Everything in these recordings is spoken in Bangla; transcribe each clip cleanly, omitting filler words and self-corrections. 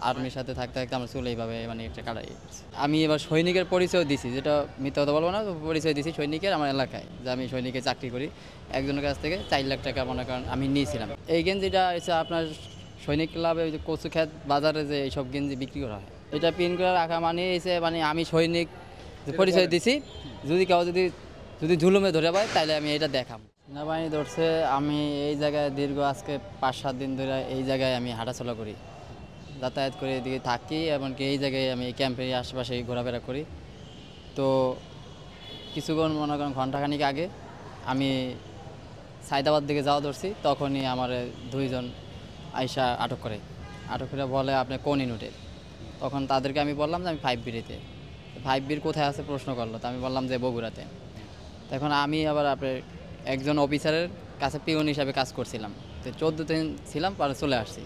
আর্মির সাথে থাকতে থাকতে আমার চুল এইভাবে মানে একটা কাটাই গেছে। আমি এবার সৈনিকের পরিচয় দিছি, যেটা মিথ্যা কথা বলবো না, পরিচয় দিছি সৈনিকের আমার এলাকায়, যে আমি সৈনিকে চাকরি করি। একজনের কাছ থেকে 4 লাখ টাকা মনে করেন আমি নিয়েছিলাম। এই গেঞ্জিটা হচ্ছে আপনার সৈনিক ক্লাবে ওই যে কচু ক্ষেত বাজারে যে এইসব গেঞ্জি বিক্রি করা হয়, এটা পিন করে রাখা মানে এসে মানে আমি সৈনিক পরিচয় দিছি। যদি কেউ যদি জুলুমে ধরে পায় তাহলে আমি এটা দেখাম। সেনাবাহিনী ধরছে, আমি এই জায়গায় দীর্ঘ আজকে 5-7 দিন ধরে এই জায়গায় আমি হাঁটাচলা করি, যাতায়াত করে এদিকে থাকি, এমনকি এই জায়গায় আমি ক্যাম্পের আশেপাশে ঘোরাফেরা করি। তো কিছুক্ষণ মনে করেন ঘন্টাখানিক আগে আমি সায়দাবাদ দিকে যাওয়া ধরছি, তখনই আমার 2জন আইসা আটক করে বলে আপনি কোন ইউনিটের। তখন তাদেরকে আমি বললাম যে আমি 5B-তে। 5B কোথায় আছে প্রশ্ন করলো, তো আমি বললাম যে বগুড়াতে। তখন আমি আবার আপনার একজন অফিসারের কাছে পিওন হিসাবে কাজ করছিলাম, তো 14 দিন ছিলাম, পরে চলে আসছি।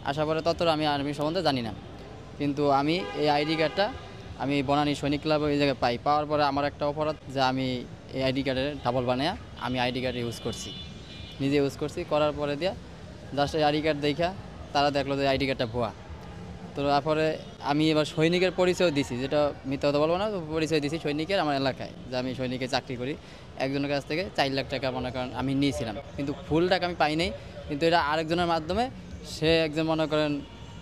আসার পরে ততটা আমি আর্মি সম্বন্ধে জানি না, কিন্তু আমি এই আইডি কার্ডটা আমি বনানী সৈনিক ক্লাবে ওই জায়গায় পাওয়ার পরে আমার একটা অপরাধ যে আমি এই আইডি কার্ডের ডাবল বানিয়ে আমি আইডি কার্ড ইউজ করছি, নিজে ইউজ করছি। করার পরে দিয়া জাস্ট এই আইডি কার্ড দেখা তারা দেখলো যে আইডি কার্ডটা ভুয়া। তো তারপরে আমি এবার সৈনিকের পরিচয় দিছি, যেটা মিথ্যা কথা বলবো না, পরিচয় দিছি সৈনিকের আমার এলাকায়, যে আমি সৈনিকে চাকরি করি। একজনের কাছ থেকে 4 লাখ টাকা মনে করেন আমি নিয়েছিলাম, কিন্তু ফুল টাকা আমি পাই নাই। কিন্তু এটা আরেকজনের মাধ্যমে, সে একজন মনে করেন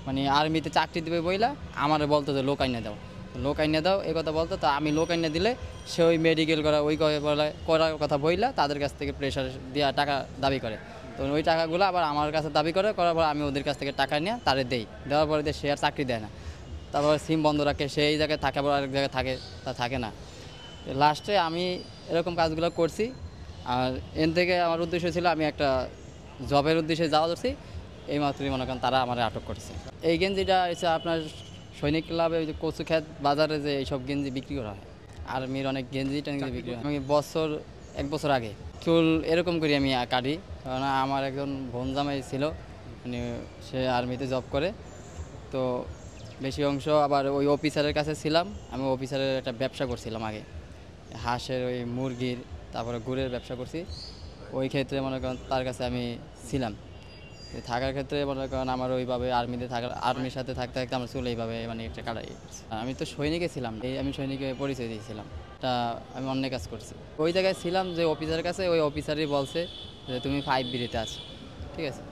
মানে আর্মিতে চাকরি দেবে বইলা আমার বলতো যে লোক আইনে দাও এই কথা বলতো। তো আমি লোক আইনে দিলে সে ওই মেডিকেল করা ওই করার কথা বইলা তাদের কাছ থেকে প্রেশার দেওয়া টাকা দাবি করে। তো ওই টাকাগুলো আবার আমার কাছে দাবি করার পর আমি ওদের কাছ থেকে টাকা নিয়ে তারে দেওয়ার পরে সে আর চাকরি দেয় না। তারপর সিম বন্ধ রাখে, সে এই জায়গায় থাকে, আবার আরেক জায়গায় থাকে না। লাস্টে আমি এরকম কাজগুলো করছি। আর এর থেকে আমার উদ্দেশ্য ছিল আমি একটা জবের উদ্দেশ্যে যাওয়া ধরছি, এই মাত্রই মনে করেন তারা আমার আটক করেছে। এই গেঞ্জিটা হচ্ছে আপনার সৈনিক ক্লাবে ওই যে কচু ক্ষেত বাজারে যে এইসব গেঞ্জি বিক্রি করা হয়, আর্মির অনেক গেঞ্জি টেঞ্জি বিক্রি হয়। আমি 1 বছর আগে চুল এরকম করি আমি কাটি, কারণ আমার একজন বোন জামাই ছিল, মানে সে আর্মিতে জব করে। তো বেশি অংশ আবার ওই অফিসারের কাছে ছিলাম। আমি অফিসারের একটা ব্যবসা করছিলাম আগে, হাঁসের ওই মুরগির, তারপরে গুড়ের ব্যবসা করছি। ওই ক্ষেত্রে মনে করেন তার কাছে আমি ছিলাম। থাকার ক্ষেত্রে মনে করেন আমার ওইভাবে আর্মির সাথে থাকতে থাকতে আমার চুল এইভাবে মানে একটা কাটাই। আমি তো সৈনিকে ছিলাম, আমি সৈনিকে পরিচয় দিয়েছিলাম, এটা আমি অন্য কাজ করছি। ওই জায়গায় ছিলাম যে অফিসারের কাছে, ওই অফিসারই বলছে যে তুমি 5B-তে আছো, ঠিক আছে।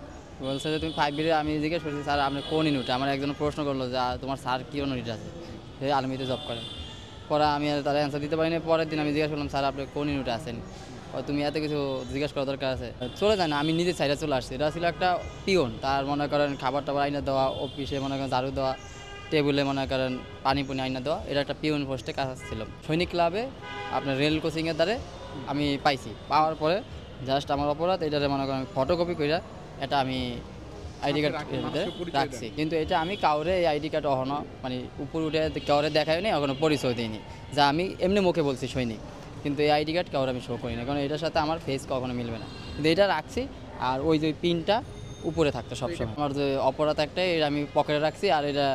বলছে যে তুমি 5B-তে। আমি জিজ্ঞেস করছি স্যার আপনি কোন ইউনিটে। আমার একজন প্রশ্ন করলো যে তোমার স্যার কী ইউনিট আছে, সে আর্মিতে জব করে। পরে আমি আর তারা অ্যান্সার দিতে পারিনি। পরের দিন আমি জিজ্ঞেস করলাম স্যার আপনি কোন ইউনিটে আছেন, তুমি এত কিছু জিজ্ঞেস করার দরকার আছে, চলে যায় না। আমি নিজে সাইডে চলে আসছি। এটা ছিল একটা পিওন, তার মনে করেন খাবার টাবার আইনা দেওয়া, অফিসে মনে করেন ঝাড়ু দেওয়া, টেবিলে মনে করেন পানি আইনা দেওয়া, এটা একটা পিওন পোস্টে কাজ ছিল। সৈনিক ক্লাবে আপনার রেল কোচিংয়ের দ্বারে আমি পাওয়ার পরে জাস্ট আমার অপরাধ এটারে মনে করেন ফটোকপি করে এটা আমি আইডি কার্ড রাখছি। কিন্তু এটা আমি কাউরে এই আইডি কার্ড এখনো মানে উপর উঠে কাউরে দেখাইনি, এখনো পরিচয় দিইনি, যা আমি এমনি মুখে বলছি সৈনিক, কিন্তু এই আইডি কার্ড কাউরে আমি শো করি না, কারণ এটার সাথে আমার ফেস কখনো মিলবে না। কিন্তু এটা রাখছি, আর ওই যে পিনটা উপরে থাকতো সবসময়। আমার যে অপরাধ একটাই, এটা আমি পকেটে রাখছি। আর এটা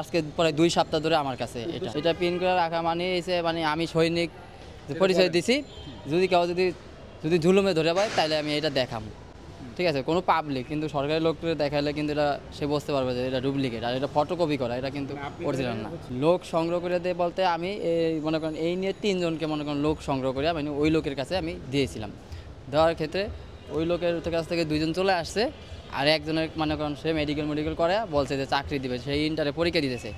আজকে প্রায় 2 সপ্তাহ ধরে আমার কাছে এটা পিন করে রাখা মানে এসে মানে আমি সৈনিক পরিচয় দিছি। যদি কেউ যদি জুলুমে ধরে পায় তাহলে আমি এটা দেখাম, ঠিক আছে। কোনো পাবলিক কিন্তু সরকারি লোককে দেখালে কিন্তু এটা সে বুঝতে পারবে যে এটা ডুপ্লিকেট, আর এটা ফটোকপি করা, এটা কিন্তু অরিজিনাল না। লোক সংগ্রহ করে দিয়ে বলতে আমি এই মনে করেন এই নিয়ে 3 জনকে মনে করেন লোক সংগ্রহ করে মানে ওই লোকের কাছে আমি দিয়েছিলাম। দেওয়ার ক্ষেত্রে ওই লোকের কাছ থেকে 2 জন চলে আসছে, আর একজনের মনে করেন সে মেডিকেল করে বলছে যে চাকরি দিবে, সেই ইন্টারে পরীক্ষা দিতেছে।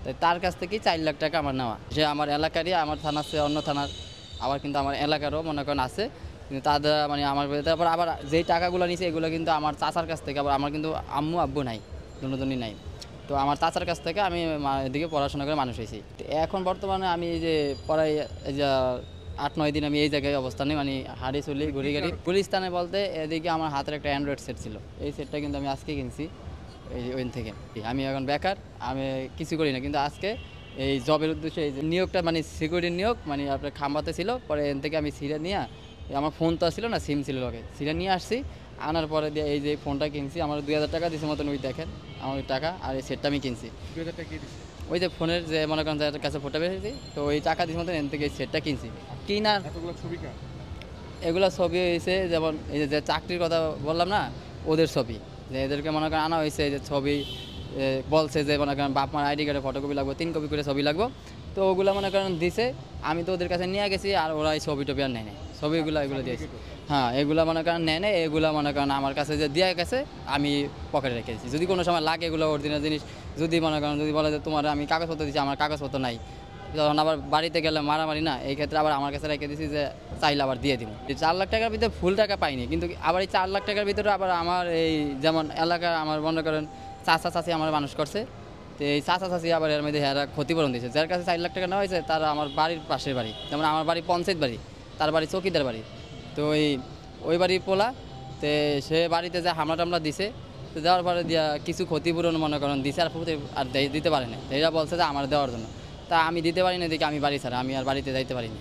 তাই তার কাছ থেকেই 4 লাখ টাকা আমার নেওয়া। সে আমার এলাকারই, আমার থানা আছে অন্য থানার, আবার কিন্তু আমার এলাকারও মনে করেন আছে। কিন্তু তাদের মানে আমার তারপর আবার যেই টাকাগুলো নিছে এগুলো কিন্তু আমার চাচার কাছ থেকে, আবার আমার কিন্তু আম্মু আব্বু নাই, দুজনই নাই। তো আমার চাচার কাছ থেকে আমি এদিকে পড়াশোনা করে মানুষ হয়েছি। এখন বর্তমানে আমি এই যে পড়াই, এই যে 8-9 দিন আমি এই জায়গায় অবস্থানে মানে হাঁড়ি চলি ঘুরি গাড়ি গুলিস্তানে বলতে। এদিকে আমার হাতের একটা অ্যান্ড্রয়েড সেট ছিল, এই সেটটা কিন্তু আমি আজকে কিনছি ওই থেকে। আমি এখন বেকার, আমি কিছু করি না, কিন্তু আজকে এই জবের উদ্দেশ্যে এই যে নিয়োগটা মানে সিকিউরিটির নিয়োগ মানে আপনার খাম্বাতে ছিল। পরে এখান থেকে আমি সিরে নিয়ে, আমার ফোন তো ছিল না, সিম ছিল লগে, সিরে নিয়ে আসছি। আনার পরে দিয়ে এই যে ফোনটা কিনছি, আমার 2000 টাকা দিচ্ছে মতন, ওই দেখেন আমার ওই টাকা। আর এই সেটটা আমি কিনছি 2000 টাকা দিচ্ছে ওই যে ফোনের যে মনে করেন যার কাছে ফোনটা বেশি, তো ওই টাকা দিচ্ছে মতন এখান থেকে এই সেটটা কিনছি। কিনার এগুলো ছবি হয়েছে, যেমন এই যে চাকরির কথা বললাম না, ওদের ছবি, যে এদেরকে মনে করেন আনা হয়েছে এই যে ছবি, বলছে যে মনে করেন বাপ মার আইডি কার্ডে ফটোকপি লাগবে, 3 কপি করে ছবি লাগবে। তো ওগুলো মনে করেন দিছে, আমি তো ওদের কাছে নিয়ে গেছি, আর ওরা এই ছবি টবি আর নেয় নাই, ছবিগুলো এগুলো দিয়েছে। হ্যাঁ, এগুলো মনে করেন নেয় নেই, এগুলো মনে করেন আমার কাছে যে দিয়ে গেছে আমি পকেটে রেখেছি। যদি কোনো সময় লাগে এগুলো অরিজিনাল জিনিস, যদি মনে করেন যদি বলে যে তোমার আমি কাগজপত্র দিচ্ছি, আমার কাগজপত্র নাই, যখন আবার বাড়িতে গেলে মারামারি না, এই ক্ষেত্রে আবার আমার কাছে রেখে দিছি যে চাইলে আবার দিয়ে দিব। এই 4 লাখ টাকার ভিতরে ফুল টাকা পাইনি, কিন্তু আবার এই 4 লাখ টাকার ভিতরে আবার আমার এই যেমন এলাকার আমার মনে করেন চাচা চাচি আমার মানুষ করছে, তো এই চাচা চাচি আবার এর মধ্যে এরা ক্ষতিপূরণ দিয়েছে। যার কাছে 4 লাখ টাকা নেওয়া হয়েছে তারা আমার বাড়ির পাশের বাড়ি, যেমন আমার বাড়ি পঞ্চায়েত বাড়ি, তার বাড়ি চৌকিদার বাড়ি। তো ওই বাড়ির পোলা, তো সে বাড়িতে যে হামলা টামলা দিছে, তো দেওয়ার পরে দিয়া কিছু ক্ষতিপূরণ মনে করেন দিছে, আর দিতে পারে না। এরা বলছে যে আমার দেওয়ার জন্য, তা আমি দিতে পারি না, দেখি আমি বাড়ি ছাড়া আমি আর বাড়িতে যাইতে পারিনি।